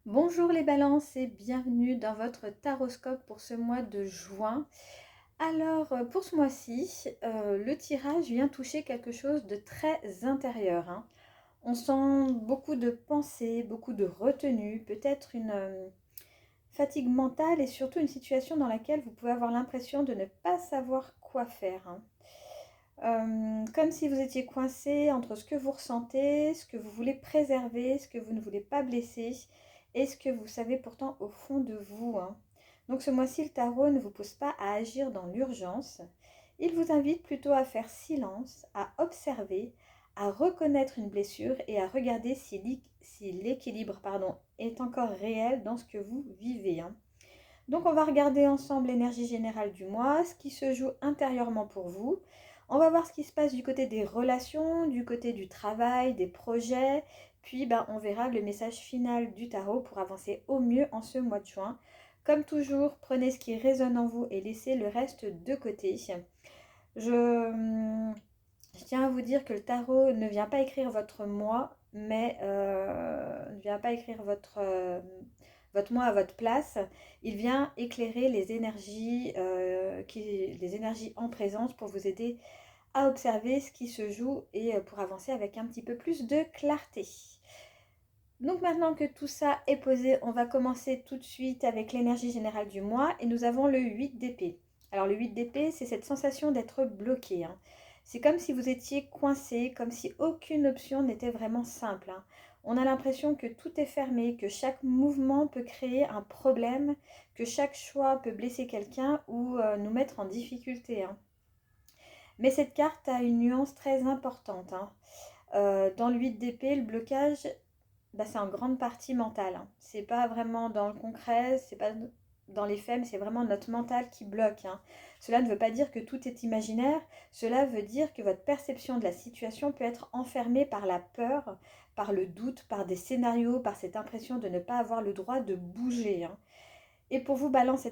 Bonjour les balances et bienvenue dans votre taroscope pour ce mois de juin. Alors pour ce mois-ci, le tirage vient toucher quelque chose de très intérieur, hein. On sent beaucoup de pensées, beaucoup de retenue, peut-être une fatigue mentale et surtout une situation dans laquelle vous pouvez avoir l'impression de ne pas savoir quoi faire, hein. Comme si vous étiez coincé entre ce que vous ressentez, ce que vous voulez préserver, ce que vous ne voulez pas blesser et ce que vous savez pourtant au fond de vous, hein. Donc ce mois-ci, le tarot ne vous pousse pas à agir dans l'urgence. Il vous invite plutôt à faire silence, à observer, à reconnaître une blessure et à regarder si l'équilibre est encore réel dans ce que vous vivez, hein. Donc on va regarder ensemble l'énergie générale du mois, ce qui se joue intérieurement pour vous. On va voir ce qui se passe du côté des relations, du côté du travail, des projets. Puis on verra le message final du tarot pour avancer au mieux en ce mois de juin. Comme toujours, prenez ce qui résonne en vous et laissez le reste de côté. Je, je tiens à vous dire que le tarot ne vient pas écrire votre moi, mais ne vient pas écrire votre moi à votre place. Il vient éclairer les énergies en présence pour vous aider à observer ce qui se joue et pour avancer avec un petit peu plus de clarté. Donc maintenant que tout ça est posé, on va commencer tout de suite avec l'énergie générale du mois et nous avons le 8 d'épée. Alors le 8 d'épée, c'est cette sensation d'être bloqué, hein. C'est comme si vous étiez coincé, comme si aucune option n'était vraiment simple, hein. On a l'impression que tout est fermé, que chaque mouvement peut créer un problème, que chaque choix peut blesser quelqu'un ou nous mettre en difficulté, hein. Mais cette carte a une nuance très importante, hein. Dans le 8 d'épée, le blocage, c'est en grande partie mental, hein. C'est pas vraiment dans le concret, c'est pas dans les faits, mais c'est vraiment notre mental qui bloque, hein. Cela ne veut pas dire que tout est imaginaire, cela veut dire que votre perception de la situation peut être enfermée par la peur, par le doute, par des scénarios, par cette impression de ne pas avoir le droit de bouger, hein. Et pour vous, Balance,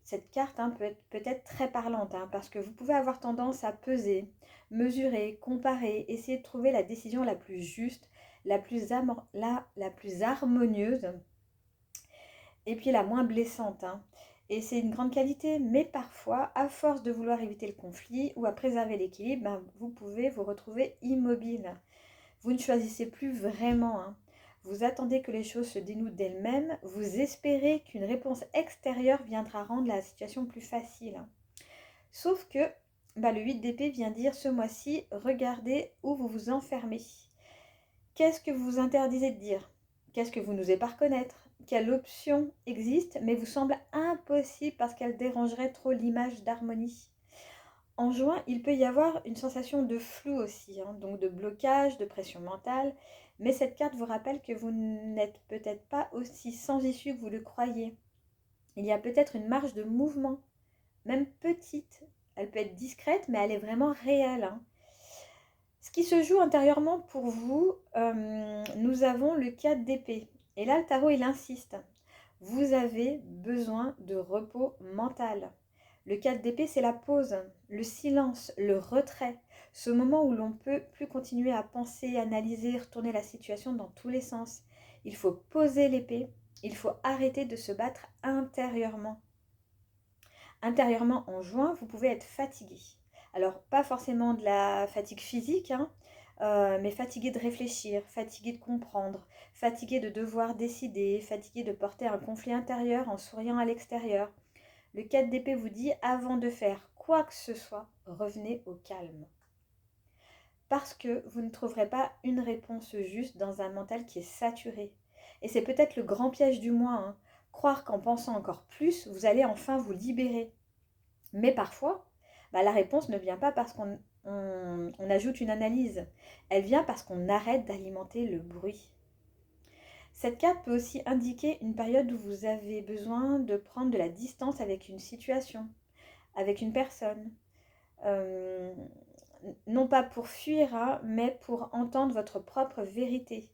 cette carte hein, peut être très parlante, hein, parce que vous pouvez avoir tendance à peser, mesurer, comparer, essayer de trouver la décision la plus juste, la plus harmonieuse et puis la moins blessante, hein. Et c'est une grande qualité, mais parfois, à force de vouloir éviter le conflit ou à préserver l'équilibre, vous pouvez vous retrouver immobile. Vous ne choisissez plus vraiment, hein. Vous attendez que les choses se dénouent d'elles-mêmes. Vous espérez qu'une réponse extérieure viendra rendre la situation plus facile, hein. Sauf que le 8 d'épée vient dire ce mois-ci, regardez où vous vous enfermez. Qu'est-ce que vous vous interdisez de dire? Qu'est-ce que vous n'osez pas reconnaître? Quelle option existe mais vous semble impossible parce qu'elle dérangerait trop l'image d'harmonie? En juin, il peut y avoir une sensation de flou aussi, hein, donc de blocage, de pression mentale, mais cette carte vous rappelle que vous n'êtes peut-être pas aussi sans issue que vous le croyez. Il y a peut-être une marge de mouvement, même petite. Elle peut être discrète, mais elle est vraiment réelle, hein. Ce qui se joue intérieurement pour vous, nous avons le 4 d'épée. Et là, le tarot, il insiste. Vous avez besoin de repos mental. Le 4 d'épée, c'est la pause, le silence, le retrait. Ce moment où l'on ne peut plus continuer à penser, analyser, retourner la situation dans tous les sens. Il faut poser l'épée, il faut arrêter de se battre intérieurement. Intérieurement, en juin, vous pouvez être fatigué. Alors, pas forcément de la fatigue physique, hein, mais fatigué de réfléchir, fatigué de comprendre, fatigué de devoir décider, fatigué de porter un conflit intérieur en souriant à l'extérieur. Le 4 d'épée vous dit, avant de faire quoi que ce soit, revenez au calme. Parce que vous ne trouverez pas une réponse juste dans un mental qui est saturé. Et c'est peut-être le grand piège du mois, hein. Croire qu'en pensant encore plus, vous allez enfin vous libérer. Mais parfois, la réponse ne vient pas parce qu'on ajoute une analyse. Elle vient parce qu'on arrête d'alimenter le bruit. Cette carte peut aussi indiquer une période où vous avez besoin de prendre de la distance avec une situation, avec une personne. Euh, non pas pour fuir, hein, mais pour entendre votre propre vérité.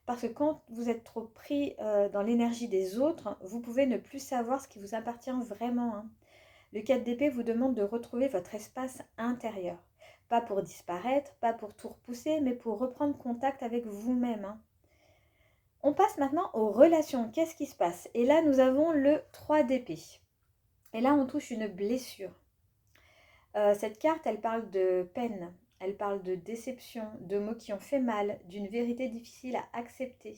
Parce que quand vous êtes trop pris dans l'énergie des autres, vous pouvez ne plus savoir ce qui vous appartient vraiment, hein. Le 4 d'épée vous demande de retrouver votre espace intérieur. Pas pour disparaître, pas pour tout repousser, mais pour reprendre contact avec vous-même, hein. On passe maintenant aux relations. Qu'est-ce qui se passe? Et là, nous avons le 3 d'épée. Et là, on touche une blessure. Cette carte, elle parle de peine, elle parle de déception, de mots qui ont fait mal, d'une vérité difficile à accepter.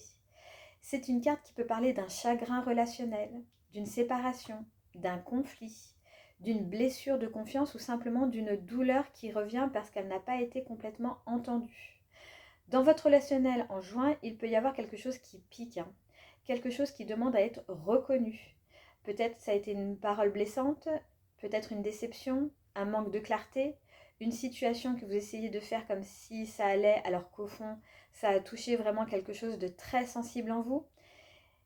C'est une carte qui peut parler d'un chagrin relationnel, d'une séparation, d'un conflit, d'une blessure de confiance ou simplement d'une douleur qui revient parce qu'elle n'a pas été complètement entendue. Dans votre relationnel en juin, il peut y avoir quelque chose qui pique, hein, quelque chose qui demande à être reconnu. Peut-être ça a été une parole blessante, peut-être une déception, un manque de clarté, une situation que vous essayez de faire comme si ça allait alors qu'au fond, ça a touché vraiment quelque chose de très sensible en vous.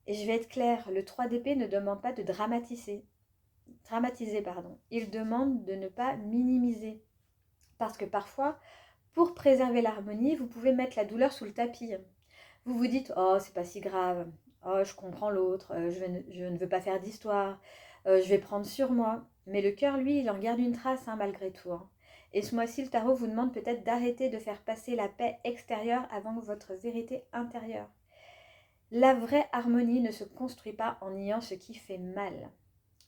Et je vais être claire, le 3 d'épée ne demande pas de dramatiser. Il demande de ne pas minimiser. Parce que parfois, pour préserver l'harmonie, vous pouvez mettre la douleur sous le tapis. Vous vous dites, oh, c'est pas si grave, oh, je comprends l'autre, je ne veux pas faire d'histoire, je vais prendre sur moi. Mais le cœur, lui, il en garde une trace, hein, malgré tout, hein. Et ce mois-ci, le tarot vous demande peut-être d'arrêter de faire passer la paix extérieure avant votre vérité intérieure. La vraie harmonie ne se construit pas en niant ce qui fait mal.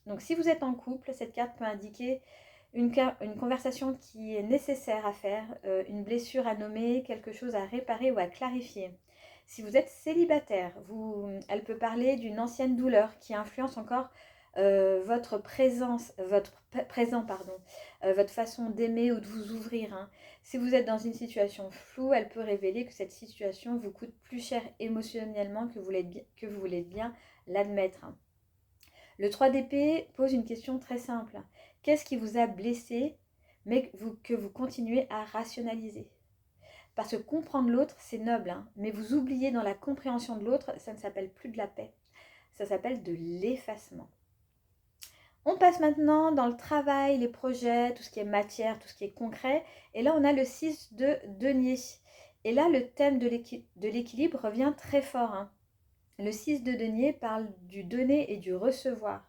Donc si vous êtes en couple, cette carte peut indiquer une conversation qui est nécessaire à faire, une blessure à nommer, quelque chose à réparer ou à clarifier. Si vous êtes célibataire, elle peut parler d'une ancienne douleur qui influence encore votre façon d'aimer ou de vous ouvrir, hein. Si vous êtes dans une situation floue, elle peut révéler que cette situation vous coûte plus cher émotionnellement que vous voulez bien l'admettre, hein. Le 3 d'épée pose une question très simple. Qu'est-ce qui vous a blessé, mais que vous continuez à rationaliser? Parce que comprendre l'autre, c'est noble, hein, mais vous oubliez dans la compréhension de l'autre, ça ne s'appelle plus de la paix. Ça s'appelle de l'effacement. On passe maintenant dans le travail, les projets, tout ce qui est matière, tout ce qui est concret. Et là, on a le 6 de denier. Et là, le thème de l'équilibre revient très fort, hein. Le 6 de denier parle du donner et du recevoir,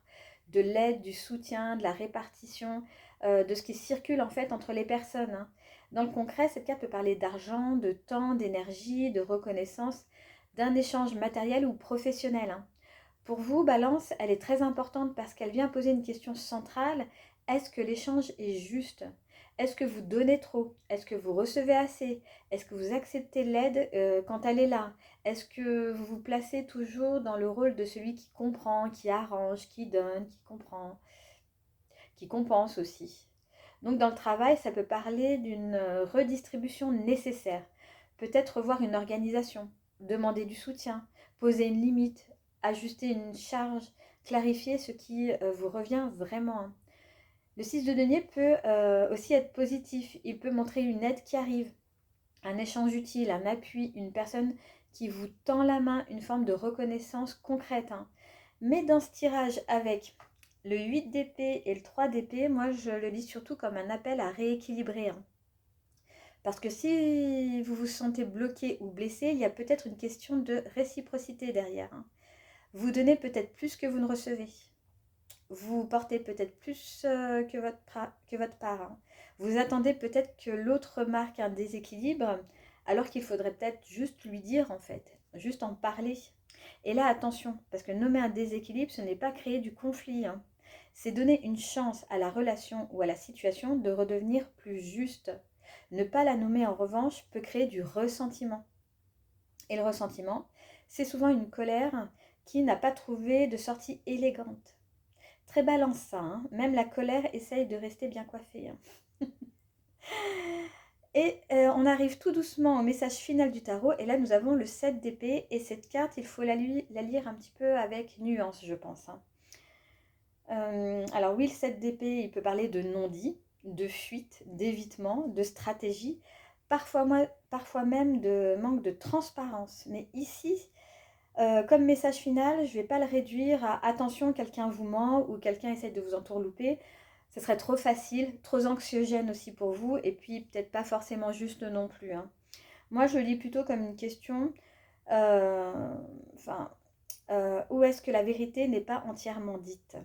de l'aide, du soutien, de la répartition, de ce qui circule en fait entre les personnes, hein. Dans le concret, cette carte peut parler d'argent, de temps, d'énergie, de reconnaissance, d'un échange matériel ou professionnel, hein. Pour vous, Balance, elle est très importante parce qu'elle vient poser une question centrale. Est-ce que l'échange est juste? Est-ce que vous donnez trop? Est-ce que vous recevez assez? Est-ce que vous acceptez l'aide quand elle est là? Est-ce que vous vous placez toujours dans le rôle de celui qui comprend, qui arrange, qui donne, qui comprend, qui compense aussi? Donc dans le travail, ça peut parler d'une redistribution nécessaire. Peut-être revoir une organisation, demander du soutien, poser une limite, ajuster une charge, clarifier ce qui vous revient vraiment, hein. Le 6 de denier peut aussi être positif. Il peut montrer une aide qui arrive, un échange utile, un appui, une personne qui vous tend la main, une forme de reconnaissance concrète, hein. Mais dans ce tirage avec le 8 d'épée et le 3 d'épée, moi je le lis surtout comme un appel à rééquilibrer, hein. Parce que si vous vous sentez bloqué ou blessé, il y a peut-être une question de réciprocité derrière, hein. Vous donnez peut-être plus que vous ne recevez. Vous portez peut-être plus que votre part, hein. Vous attendez peut-être que l'autre remarque un déséquilibre, alors qu'il faudrait peut-être juste lui dire en fait, juste en parler. Et là, attention, parce que nommer un déséquilibre, ce n'est pas créer du conflit, hein. C'est donner une chance à la relation ou à la situation de redevenir plus juste. Ne pas la nommer en revanche peut créer du ressentiment. Et le ressentiment, c'est souvent une colère qui n'a pas trouvé de sortie élégante. Très balance ça, hein. Même la colère essaye de rester bien coiffée, hein. Et on arrive tout doucement au message final du tarot. Et là, nous avons le 7 d'épée. Et cette carte, il faut la lire un petit peu avec nuance, je pense, hein. Alors oui, le 7 d'épée, il peut parler de non-dit, de fuite, d'évitement, de stratégie, parfois même de manque de transparence. Mais ici, comme message final, je ne vais pas le réduire à attention, quelqu'un vous ment ou quelqu'un essaie de vous entourlouper. Ce serait trop facile, trop anxiogène aussi pour vous et puis peut-être pas forcément juste non plus, hein. Moi, je le lis plutôt comme une question, euh, où est-ce que la vérité n'est pas entièrement dite?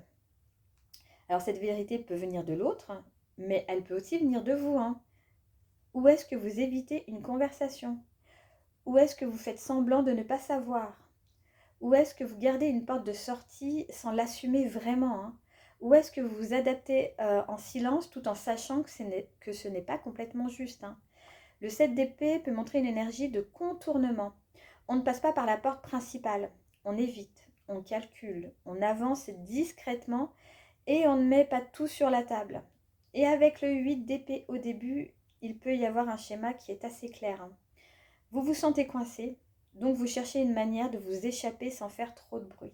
Alors cette vérité peut venir de l'autre, mais elle peut aussi venir de vous, hein. Où est-ce que vous évitez une conversation? Où est-ce que vous faites semblant de ne pas savoir? Ou est-ce que vous gardez une porte de sortie sans l'assumer vraiment, hein? Ou est-ce que vous vous adaptez en silence tout en sachant que ce n'est pas complètement juste, hein? Le 7 d'épée peut montrer une énergie de contournement. On ne passe pas par la porte principale, on évite, on calcule, on avance discrètement et on ne met pas tout sur la table. Et avec le 8 d'épée au début, il peut y avoir un schéma qui est assez clair, hein. Vous vous sentez coincé, donc vous cherchez une manière de vous échapper sans faire trop de bruit.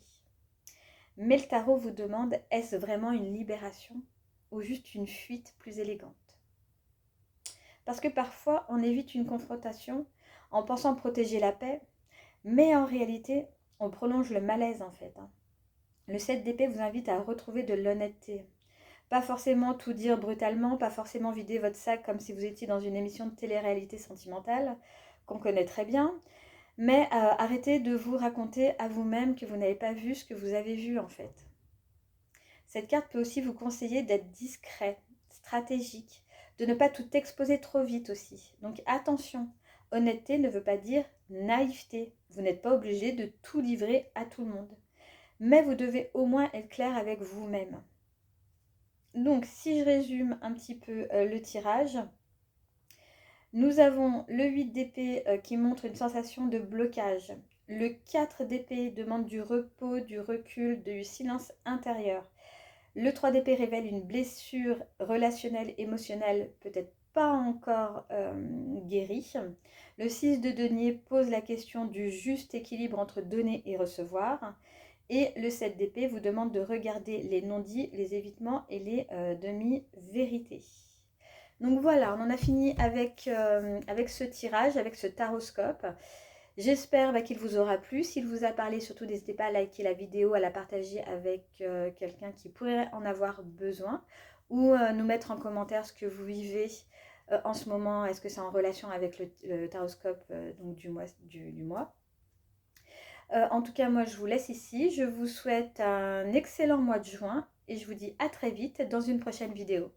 Mais le tarot vous demande, est-ce vraiment une libération ou juste une fuite plus élégante? Parce que parfois, on évite une confrontation en pensant protéger la paix, mais en réalité, on prolonge le malaise en fait, hein. Le 7 d'épée vous invite à retrouver de l'honnêteté. Pas forcément tout dire brutalement, pas forcément vider votre sac comme si vous étiez dans une émission de télé-réalité sentimentale, qu'on connaît très bien, mais arrêtez de vous raconter à vous-même que vous n'avez pas vu ce que vous avez vu en fait. Cette carte peut aussi vous conseiller d'être discret, stratégique, de ne pas tout exposer trop vite aussi. Donc attention, honnêteté ne veut pas dire naïveté. Vous n'êtes pas obligé de tout livrer à tout le monde. Mais vous devez au moins être clair avec vous-même. Donc si je résume un petit peu le tirage, nous avons le 8 d'épée qui montre une sensation de blocage. Le 4 d'épée demande du repos, du recul, du silence intérieur. Le 3 d'épée révèle une blessure relationnelle, émotionnelle, peut-être pas encore guérie. Le 6 de denier pose la question du juste équilibre entre donner et recevoir. Et le 7 d'épée vous demande de regarder les non-dits, les évitements et les demi-vérités. Donc voilà, on en a fini avec ce tirage, avec ce taroscope. J'espère qu'il vous aura plu. S'il vous a parlé, surtout n'hésitez pas à liker la vidéo, à la partager avec quelqu'un qui pourrait en avoir besoin, ou nous mettre en commentaire ce que vous vivez en ce moment. Est-ce que c'est en relation avec le taroscope donc du mois. En tout cas, moi je vous laisse ici. Je vous souhaite un excellent mois de juin et je vous dis à très vite dans une prochaine vidéo.